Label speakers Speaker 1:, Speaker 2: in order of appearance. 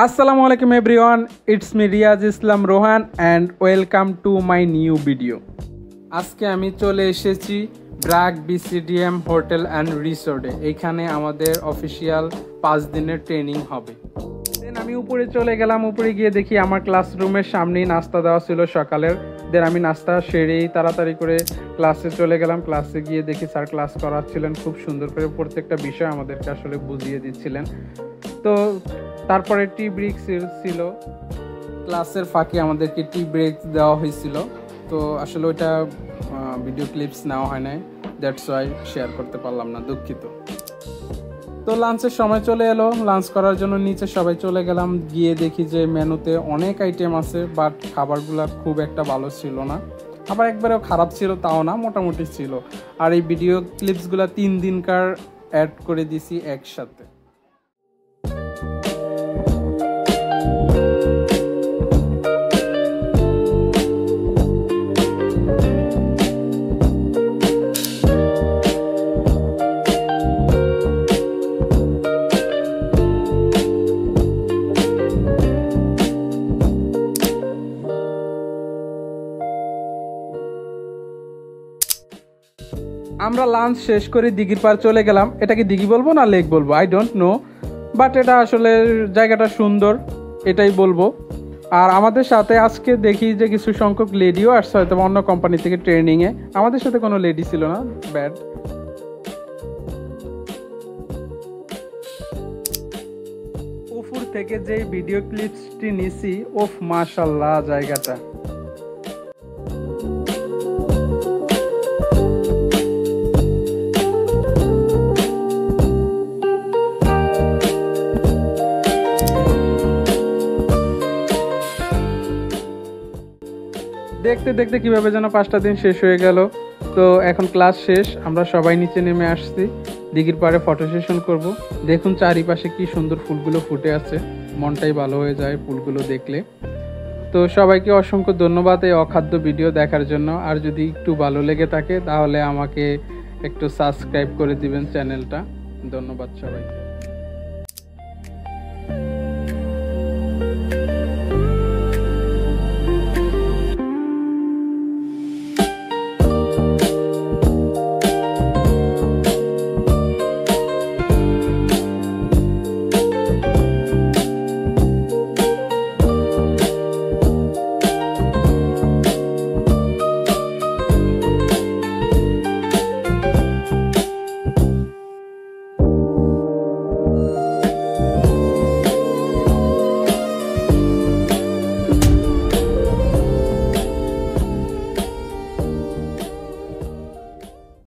Speaker 1: আসসালামু আলাইকুম everyone, it's me Riaz Islam Rohan and welcome to my new video. আজকে আমি চলে এসেছি ব্র্যাক বিসিডিএম হোটেল অ্যান্ড রিসোর্টে। এইখানে আমাদের অফিসিয়াল 5 দিনের ট্রেনিং হবে। দেন আমি উপরে চলে গেলাম। উপরে গিয়ে দেখি আমার ক্লাসরুমের সামনেই নাস্তা দেওয়া ছিল সকালের। দেন আমি নাস্তা সেরেই তাড়াতাড়ি করে ক্লাসে চলে গেলাম। ক্লাসে গিয়ে দেখি স্যার ক্লাস করাচ্ছিলেন, খুব সুন্দর করে প্রত্যেকটা বিষয় আমাদেরকে আসলে বুঝিয়ে দিচ্ছিলেন। তো তারপরে টি ব্রেক ছিল, ক্লাসের ফাঁকে আমাদেরকে টি ব্রেক দেওয়া হয়েছিল। তো আসলে ওইটা ভিডিও ক্লিপস নেওয়া হয় নাই, দ্যাটস ওয়াই শেয়ার করতে পারলাম না, দুঃখিত। তো লাঞ্চের সময় চলে এলো, লাঞ্চ করার জন্য নিচে সবাই চলে গেলাম। গিয়ে দেখি যে মেনুতে অনেক আইটেম আছে, বাট খাবারগুলো খুব একটা ভালো ছিল না, আবার একবারেও খারাপ ছিল তাও না, মোটামুটি ছিল। আর এই ভিডিও ক্লিপসগুলো 3 দিনকার অ্যাড করে দিছি একসাথে। আমরা লাঞ্চ শেষ করে দিঘির পার চলে গেলাম। এটাকে দিঘি বলবো না লেক বলবো, আই ডোন্ট নো, বাট এটা আসলে জায়গাটা সুন্দর, এটাই বলবো। আর আমাদের সাথে আজকে দেখি যে কিছু সংখ্যক লেডিও আসছে, হয়তো অন্য কোম্পানি থেকে ট্রেনিংয়ে। আমাদের সাথে কোনো লেডি ছিল না, ব্যাড। উপর থেকে যে ভিডিও ক্লিপসটি নিছি, ওফ মাশাআল্লাহ জায়গাটা। দেখতে দেখতে কিভাবে যেন 5টা দিন শেষ হয়ে গেল। তো এখন ক্লাস শেষ, আমরা সবাই নিচে নেমে আসছি, দিঘির পাড়ে ফটো সেশন করব। দেখুন চারিপাশে কি সুন্দর ফুলগুলো ফুটে আছে, মনটাই ভালো হয়ে যায় ফুলগুলো দেখলে। তো সবাইকে অসংখ্য ধন্যবাদ এই অখাদ্য ভিডিও দেখার জন্য। আর যদি একটু ভালো লেগে থাকে তাহলে আমাকে একটু সাবস্ক্রাইব করে দিবেন চ্যানেলটা। ধন্যবাদ সবাইকে।